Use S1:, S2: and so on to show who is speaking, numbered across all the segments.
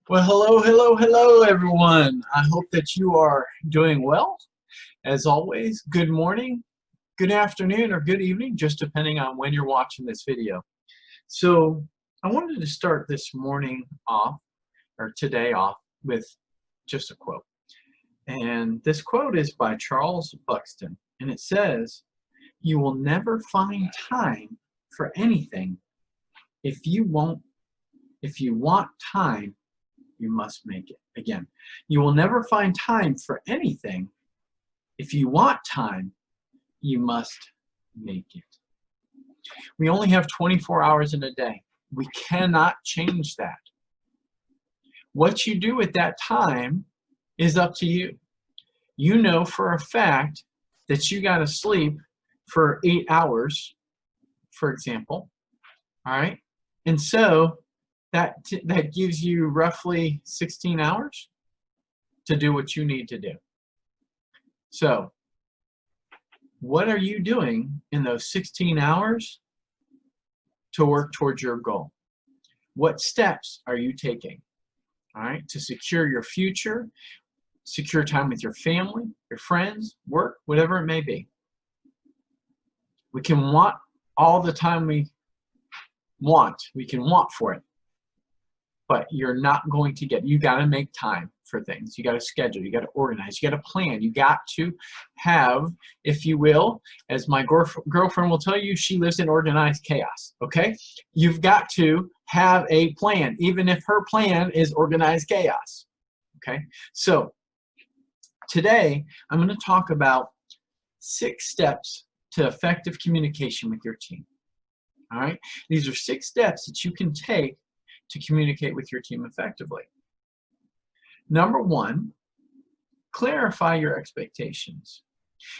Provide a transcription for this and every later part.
S1: Well, hello, everyone. I hope that you are doing well. As always, good morning, good afternoon, or good evening, just depending on when you're watching this video. So, I wanted to start this morning off, or today off, with just a quote. And this quote is by Charles Buxton, and it says, "You will never find time for anything if you want time, you must make it." Again, you will never find time for anything. If you want time, you must make it. We only have 24 hours in a day. We cannot change that. What you do at that time is up to you. You know for a fact that you got to sleep for 8 hours, for example, all right? And so that gives you roughly 16 hours to do what you need to do. So what are you doing in those 16 hours to work towards your goal? What steps are you taking, all right, to secure your future, secure time with your family, your friends, work, whatever it may be? We can want all the time we can want for it, but you're not going to get. You got to make time for things. You got to schedule, you got to organize, you got to plan, you got to have, if you will, as my girlfriend will tell you, she lives in organized chaos, okay? You've got to have a plan, even if her plan is organized chaos, okay? So today I'm going to talk about 6 steps to effective communication with your team, all right? These are 6 steps that you can take to communicate with your team effectively. Number 1, clarify your expectations.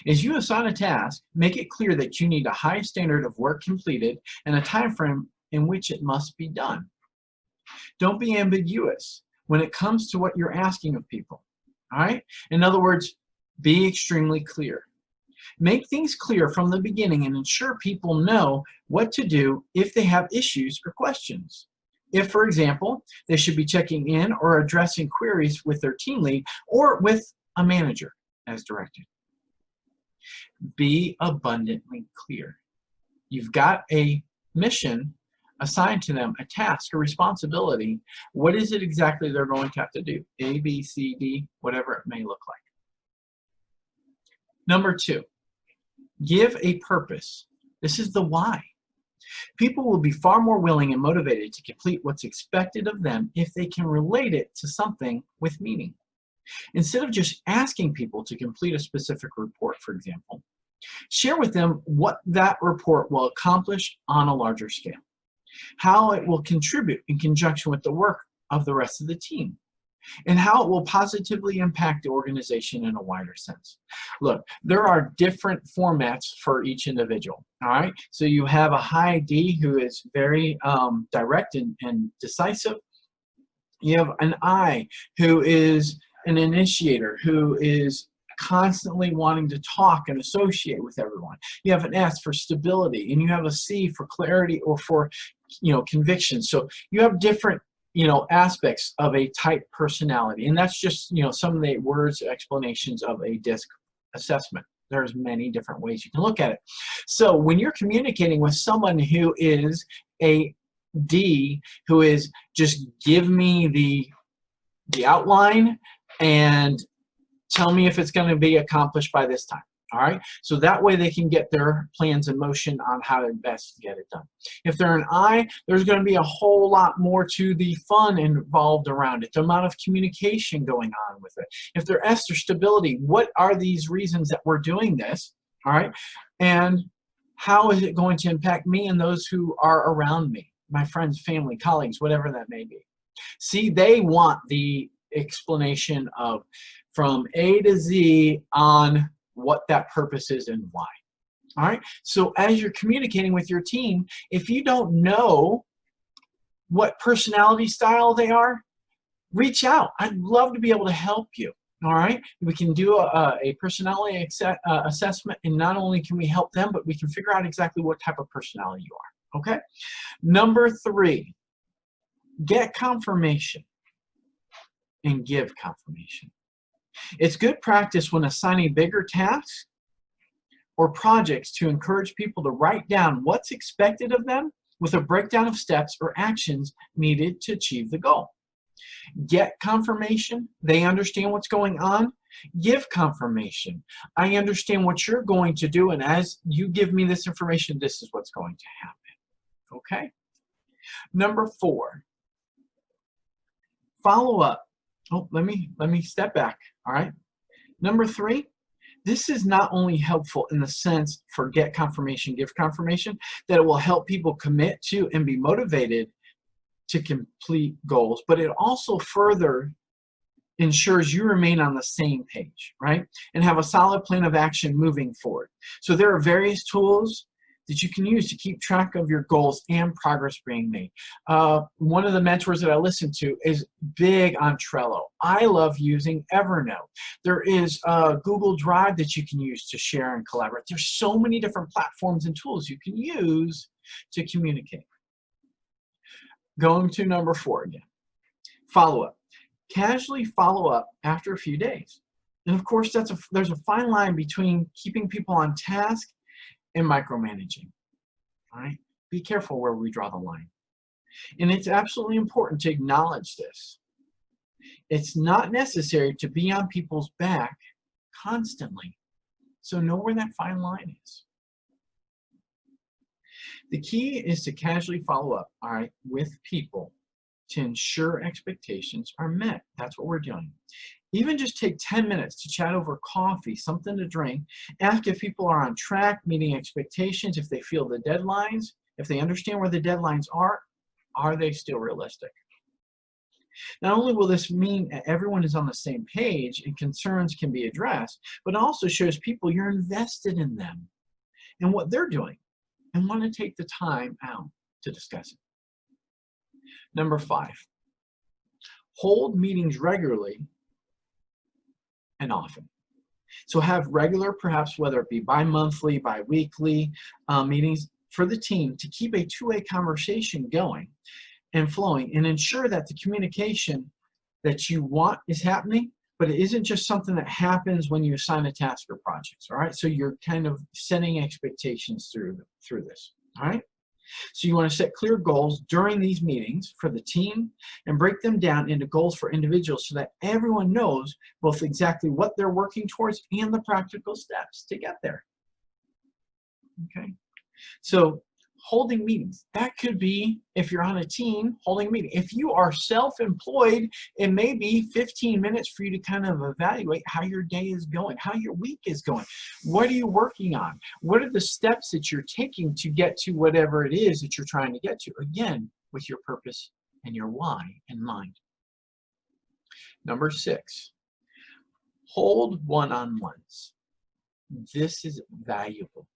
S1: As you assign a task, make it clear that you need a high standard of work completed and a time frame in which it must be done. Don't be ambiguous when it comes to what you're asking of people, all right? In other words, be extremely clear. Make things clear from the beginning and ensure people know what to do if they have issues or questions. If, for example, they should be checking in or addressing queries with their team lead or with a manager as directed. Be abundantly clear. You've got a mission assigned to them, a task, a responsibility. What is it exactly they're going to have to do? A, B, C, D, whatever it may look like. Number 2, give a purpose. This is the why. People will be far more willing and motivated to complete what's expected of them if they can relate it to something with meaning. Instead of just asking people to complete a specific report, for example, share with them what that report will accomplish on a larger scale, how it will contribute in conjunction with the work of the rest of the team, and how it will positively impact the organization in a wider sense. Look, there are different formats for each individual, all right? So you have a high D who is very direct and decisive. You have an I who is an initiator, who is constantly wanting to talk and associate with everyone. You have an S for stability, and you have a C for clarity or for, conviction. So you have different aspects of a type personality, and that's just some of the words, explanations of a DISC assessment. There's many different ways you can look at it. So when you're communicating with someone who is a D, who is just give me the outline and tell me if it's going to be accomplished by this time. All right, so that way they can get their plans in motion on how to best get it done. If they're an I, there's going to be a whole lot more to the fun involved around it, the amount of communication going on with it. If they're S, their stability, what are these reasons that we're doing this, all right, and how is it going to impact me and those who are around me, my friends, family, colleagues, whatever that may be. See, they want the explanation of from A to Z on what that purpose is and why. All right, so as you're communicating with your team, if you don't know what personality style they are, reach out. I'd love to be able to help you. All right, we can do a personality assessment, and not only can we help them, but we can figure out exactly what type of personality you are. Okay, number 3, get confirmation. and give confirmation. It's good practice when assigning bigger tasks or projects to encourage people to write down what's expected of them with a breakdown of steps or actions needed to achieve the goal. Get confirmation. They understand what's going on. Give confirmation. I understand what you're going to do, and as you give me this information, this is what's going to happen. Okay? Number 4, follow up. Oh, let me step back. All right. Number 3, this is not only helpful in the sense for get confirmation, give confirmation, that it will help people commit to and be motivated to complete goals, but it also further ensures you remain on the same page, right? And have a solid plan of action moving forward. So there are various tools that you can use to keep track of your goals and progress being made. One of the mentors that I listen to is big on Trello. I love using Evernote. There is Google Drive that you can use to share and collaborate. There's so many different platforms and tools you can use to communicate. Going to number 4 again. Follow up. Casually follow up after a few days. And of course, there's a fine line between keeping people on task and micromanaging. All right? Be careful where we draw the line. And it's absolutely important to acknowledge this. It's not necessary to be on people's back constantly. So know where that fine line is. The key is to casually follow up, all right, with people to ensure expectations are met. That's what we're doing. Even just take 10 minutes to chat over coffee, something to drink, ask if people are on track, meeting expectations, if they feel the deadlines, if they understand where the deadlines are they still realistic? Not only will this mean everyone is on the same page and concerns can be addressed, but it also shows people you're invested in them and what they're doing and want to take the time out to discuss it. Number 5, hold meetings regularly and often. So have regular, perhaps whether it be bi-monthly, bi-weekly meetings for the team to keep a two-way conversation going and flowing and ensure that the communication that you want is happening, but it isn't just something that happens when you assign a task or projects, all right? So you're kind of setting expectations through this, all right? So you want to set clear goals during these meetings for the team and break them down into goals for individuals so that everyone knows both exactly what they're working towards and the practical steps to get there. Okay, so holding meetings, that could be, if you're on a team, holding a meeting. If you are self-employed, it may be 15 minutes for you to kind of evaluate how your day is going, how your week is going. What are you working on? What are the steps that you're taking to get to whatever it is that you're trying to get to? Again, with your purpose and your why in mind. Number 6, hold one-on-ones. This is valuable.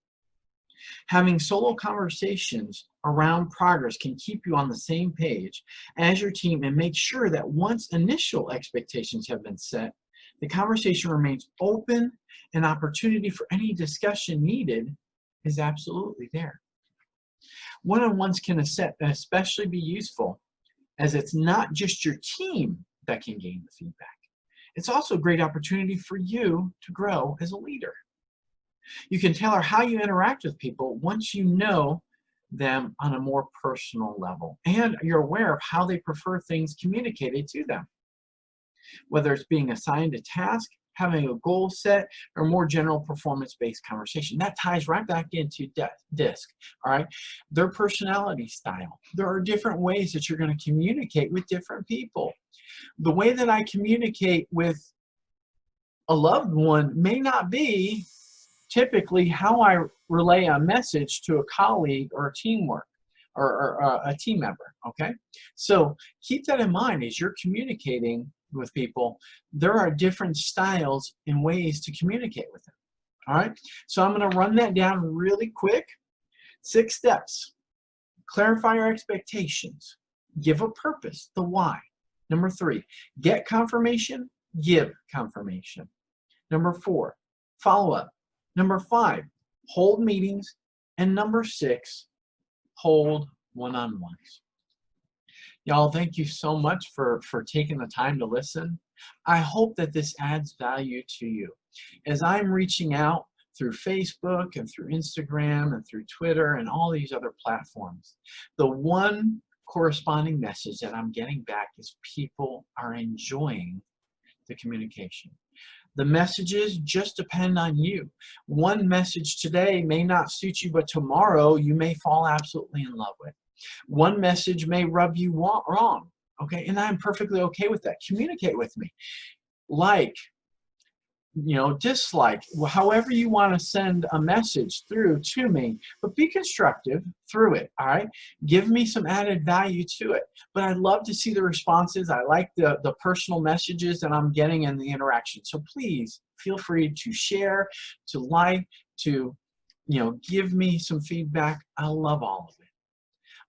S1: Having solo conversations around progress can keep you on the same page as your team and make sure that once initial expectations have been set, the conversation remains open and opportunity for any discussion needed is absolutely there. One-on-ones can especially be useful as it's not just your team that can gain the feedback. It's also a great opportunity for you to grow as a leader. You can tailor how you interact with people once you know them on a more personal level and you're aware of how they prefer things communicated to them. Whether it's being assigned a task, having a goal set, or more general performance-based conversation. That ties right back into DISC, all right? Their personality style. There are different ways that you're going to communicate with different people. The way that I communicate with a loved one may not be typically how I relay a message to a colleague or a teamwork or a team member, okay? So keep that in mind as you're communicating with people. There are different styles and ways to communicate with them, all right? So I'm going to run that down really quick. 6 steps. Clarify your expectations. Give a purpose, the why. Number 3, get confirmation, give confirmation. Number 4, follow up. Number 5, hold meetings. And number 6, hold one-on-ones. Y'all, thank you so much for taking the time to listen. I hope that this adds value to you. As I'm reaching out through Facebook and through Instagram and through Twitter and all these other platforms, the one corresponding message that I'm getting back is people are enjoying the communication. The messages just depend on you. One message today may not suit you, but tomorrow you may fall absolutely in love with. One message may rub you wrong, okay? And I'm perfectly okay with that. Communicate with me. Like, dislike, however you want to send a message through to me, but be constructive through it, all right? Give me some added value to it. But I love to see the responses. I like the personal messages that I'm getting and the interaction. So please feel free to share, to like, to, give me some feedback. I love all of it.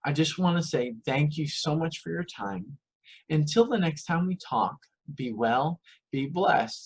S1: I just want to say thank you so much for your time. Until the next time we talk, be well, be blessed,